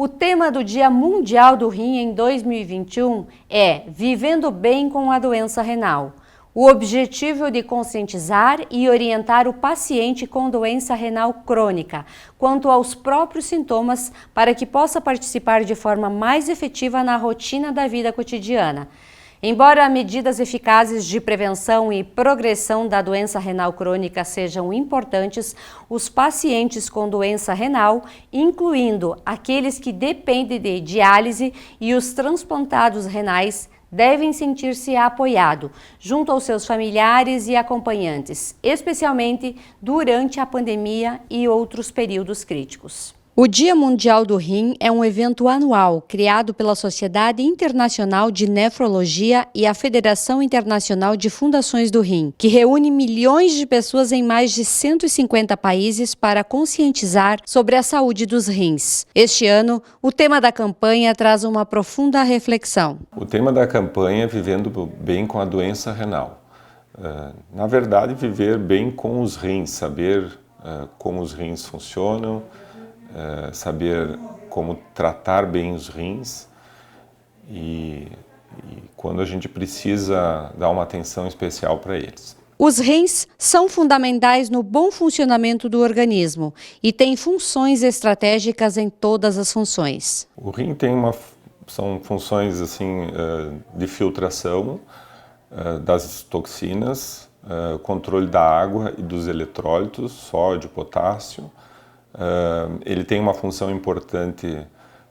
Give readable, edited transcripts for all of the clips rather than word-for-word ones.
O tema do Dia Mundial do Rim em 2021 é Vivendo Bem com a Doença Renal. O objetivo é de conscientizar e orientar o paciente com doença renal crônica quanto aos próprios sintomas para que possa participar de forma mais efetiva na rotina da vida cotidiana. Embora medidas eficazes de prevenção e progressão da doença renal crônica sejam importantes, os pacientes com doença renal, incluindo aqueles que dependem de diálise e os transplantados renais, devem sentir-se apoiados junto aos seus familiares e acompanhantes, especialmente durante a pandemia e outros períodos críticos. O Dia Mundial do Rim é um evento anual criado pela Sociedade Internacional de Nefrologia e a Federação Internacional de Fundações do Rim, que reúne milhões de pessoas em mais de 150 países para conscientizar sobre a saúde dos rins. Este ano, o tema da campanha traz uma profunda reflexão. O tema da campanha é Vivendo Bem com a Doença Renal. Na verdade, viver bem com os rins, saber como os rins funcionam, saber como tratar bem os rins e quando a gente precisa dar uma atenção especial para eles. Os rins são fundamentais no bom funcionamento do organismo e têm funções estratégicas em todas as funções. O rim são funções assim, de filtração das toxinas, controle da água e dos eletrólitos, sódio, potássio. Ele tem uma função importante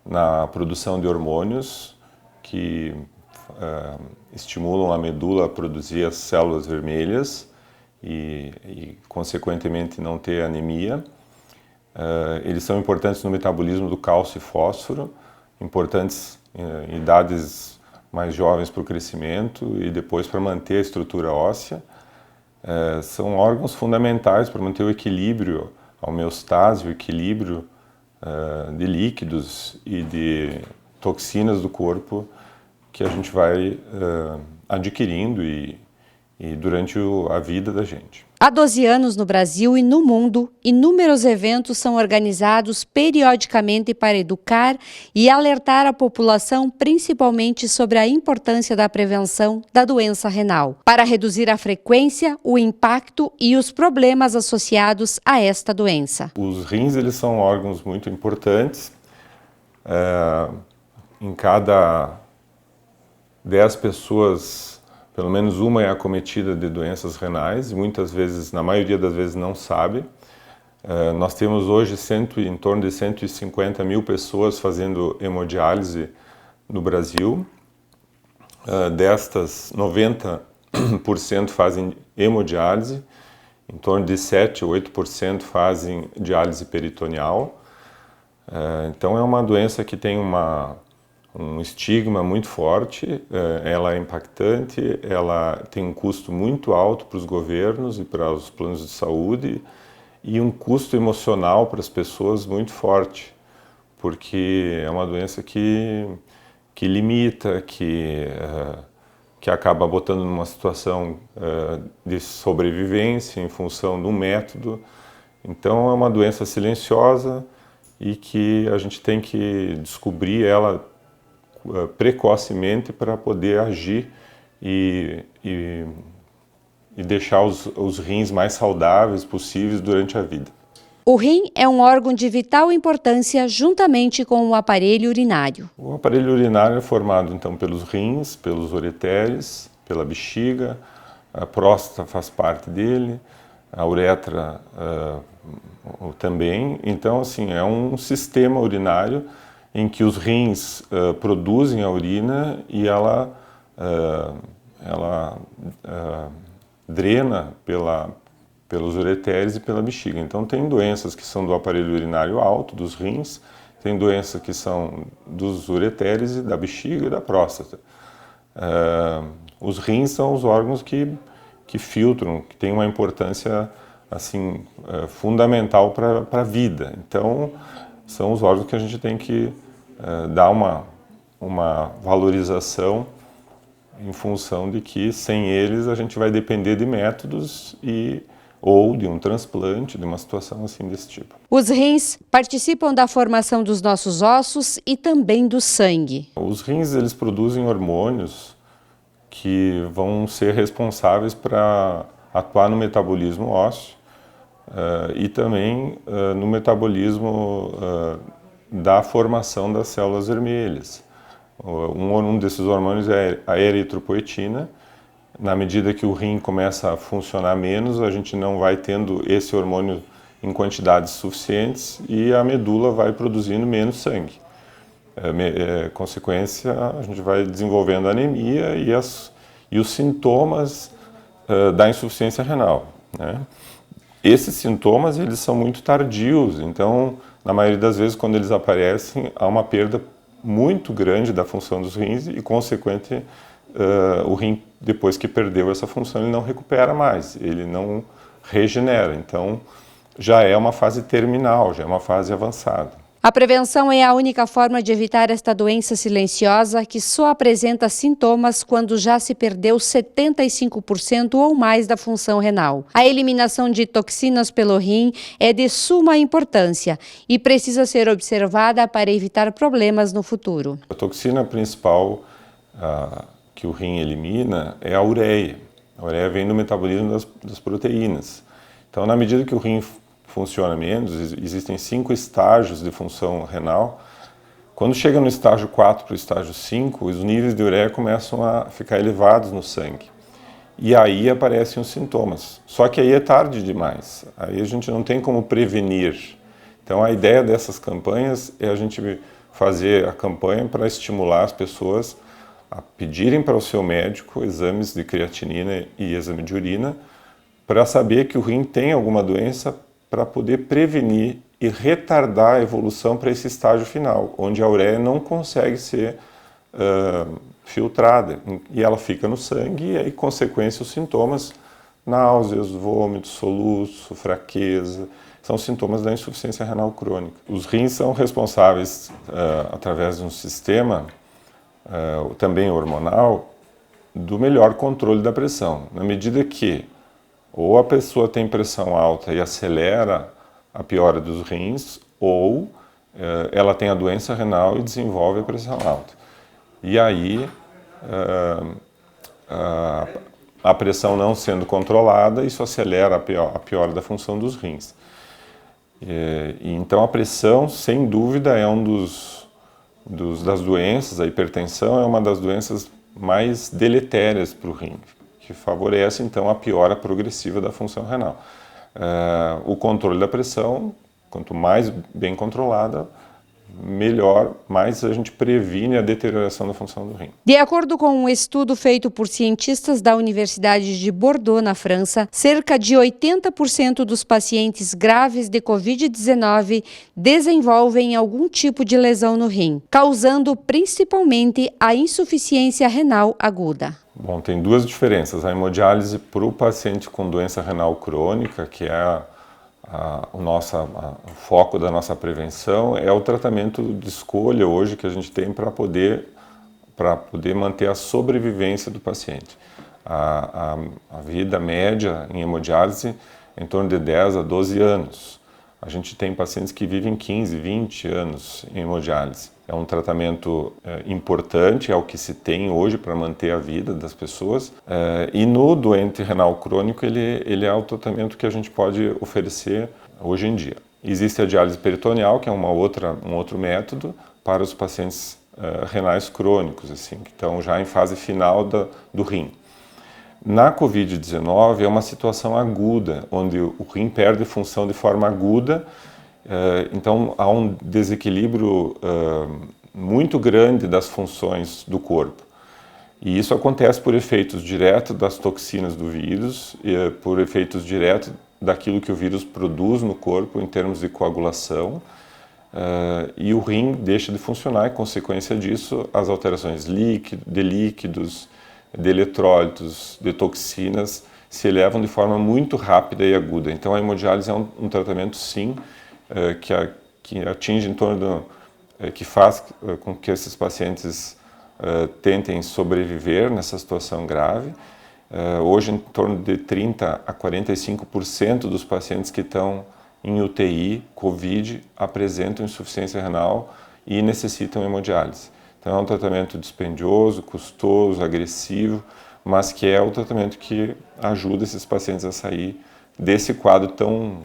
na produção de hormônios que estimulam a medula a produzir as células vermelhas e consequentemente, não ter anemia. Eles são importantes no metabolismo do cálcio e fósforo, importantes em idades mais jovens para o crescimento e depois para manter a estrutura óssea. São órgãos fundamentais para manter o equilíbrio, a homeostase, o equilíbrio de líquidos e de toxinas do corpo que a gente vai adquirindo e durante a vida da gente. Há 12 anos no Brasil e no mundo, inúmeros eventos são organizados periodicamente para educar e alertar a população principalmente sobre a importância da prevenção da doença renal, para reduzir a frequência, o impacto e os problemas associados a esta doença. Os rins, eles são órgãos muito importantes. Em cada 10 pessoas, pelo menos uma é acometida de doenças renais, e muitas vezes, na maioria das vezes, não sabe. Nós temos hoje em torno de 150 mil pessoas fazendo hemodiálise no Brasil. Destas, 90% fazem hemodiálise, em torno de 7 ou 8% fazem diálise peritoneal. Então é uma doença que tem um estigma muito forte, ela é impactante, ela tem um custo muito alto para os governos e para os planos de saúde e um custo emocional para as pessoas muito forte, porque é uma doença que limita, que acaba botando numa situação de sobrevivência em função de um método. Então é uma doença silenciosa e que a gente tem que descobrir ela precocemente para poder agir e deixar os rins mais saudáveis possíveis durante a vida. O rim é um órgão de vital importância juntamente com o aparelho urinário. O aparelho urinário é formado então pelos rins, pelos ureteres, pela bexiga, a próstata faz parte dele, a uretra também. Então, assim, é um sistema urinário em que os rins produzem a urina e ela drena pelos ureteres e pela bexiga. Então tem doenças que são do aparelho urinário alto, dos rins, tem doenças que são dos ureteres e da bexiga e da próstata. Os rins são os órgãos que filtram, que têm uma importância assim, fundamental para a vida. Então são os órgãos que a gente tem que dar uma valorização em função de que sem eles a gente vai depender de métodos e ou de um transplante, de uma situação assim desse tipo. Os rins participam da formação dos nossos ossos e também do sangue. Os rins, eles produzem hormônios que vão ser responsáveis para atuar no metabolismo ósseo e também no metabolismo da formação das células vermelhas. Um desses hormônios é a eritropoetina. Na medida que o rim começa a funcionar menos, a gente não vai tendo esse hormônio em quantidades suficientes e a medula vai produzindo menos sangue. Consequência, a gente vai desenvolvendo anemia e os sintomas da insuficiência renal, né? Esses sintomas, eles são muito tardios, então, na maioria das vezes, quando eles aparecem, há uma perda muito grande da função dos rins e, consequente, o rim, depois que perdeu essa função, ele não recupera mais, ele não regenera. Então, já é uma fase terminal, já é uma fase avançada. A prevenção é a única forma de evitar esta doença silenciosa que só apresenta sintomas quando já se perdeu 75% ou mais da função renal. A eliminação de toxinas pelo rim é de suma importância e precisa ser observada para evitar problemas no futuro. A toxina principal que o rim elimina é a ureia. A ureia vem do metabolismo das proteínas. Então, na medida que o rim funciona menos, existem 5 estágios de função renal. Quando chega no estágio 4 para o estágio 5, os níveis de ureia começam a ficar elevados no sangue. E aí aparecem os sintomas. Só que aí é tarde demais. Aí a gente não tem como prevenir. Então a ideia dessas campanhas é a gente fazer a campanha para estimular as pessoas a pedirem para o seu médico exames de creatinina e exame de urina para saber que o rim tem alguma doença, para poder prevenir e retardar a evolução para esse estágio final, onde a ureia não consegue ser filtrada e ela fica no sangue e aí, consequência, os sintomas, náuseas, vômitos, soluço, fraqueza, são sintomas da insuficiência renal crônica. Os rins são responsáveis, através de um sistema também hormonal, do melhor controle da pressão, na medida que ou a pessoa tem pressão alta e acelera a piora dos rins, ou ela tem a doença renal e desenvolve a pressão alta. E aí, a pressão não sendo controlada, isso acelera a piora da função dos rins. Então, a pressão, sem dúvida, é das doenças, a hipertensão é uma das doenças mais deletérias para o rim, que favorece, então, a piora progressiva da função renal. O controle da pressão, quanto mais bem controlada, melhor, mais a gente previne a deterioração da função do rim. De acordo com um estudo feito por cientistas da Universidade de Bordeaux, na França, cerca de 80% dos pacientes graves de Covid-19 desenvolvem algum tipo de lesão no rim, causando principalmente a insuficiência renal aguda. Bom, tem duas diferenças. A hemodiálise para o paciente com doença renal crônica, que é o foco da nossa prevenção, é o tratamento de escolha hoje que a gente tem para poder manter a sobrevivência do paciente. A vida média em hemodiálise é em torno de 10 a 12 anos. A gente tem pacientes que vivem 15, 20 anos em hemodiálise. É um tratamento importante, é o que se tem hoje para manter a vida das pessoas. E no doente renal crônico, ele é o tratamento que a gente pode oferecer hoje em dia. Existe a diálise peritoneal, que é um outro método para os pacientes renais crônicos, assim, que estão já em fase final do rim. Na Covid-19 é uma situação aguda, onde o rim perde função de forma aguda. Então, há um desequilíbrio muito grande das funções do corpo. E isso acontece por efeitos diretos das toxinas do vírus, e por efeitos diretos daquilo que o vírus produz no corpo em termos de coagulação. E o rim deixa de funcionar, e, consequência disso, as alterações de líquidos, de eletrólitos, de toxinas, se elevam de forma muito rápida e aguda. Então, a hemodiálise é um tratamento, sim, que atinge em torno que faz com que esses pacientes tentem sobreviver nessa situação grave Hoje, em torno de 30% a 45% dos pacientes que estão em UTI, COVID, apresentam insuficiência renal e necessitam hemodiálise. Então é um tratamento dispendioso, custoso, agressivo, mas que é o tratamento que ajuda esses pacientes a sair desse quadro tão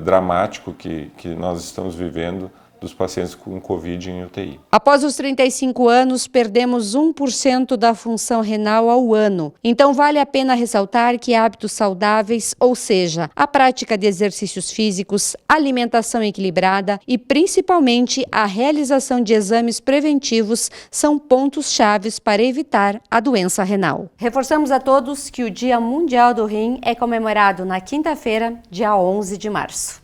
dramático que nós estamos vivendo dos pacientes com COVID em UTI. Após os 35 anos, perdemos 1% da função renal ao ano. Então vale a pena ressaltar que hábitos saudáveis, ou seja, a prática de exercícios físicos, alimentação equilibrada e principalmente a realização de exames preventivos são pontos chaves para evitar a doença renal. Reforçamos a todos que o Dia Mundial do Rim é comemorado na quinta-feira, dia 11 de março.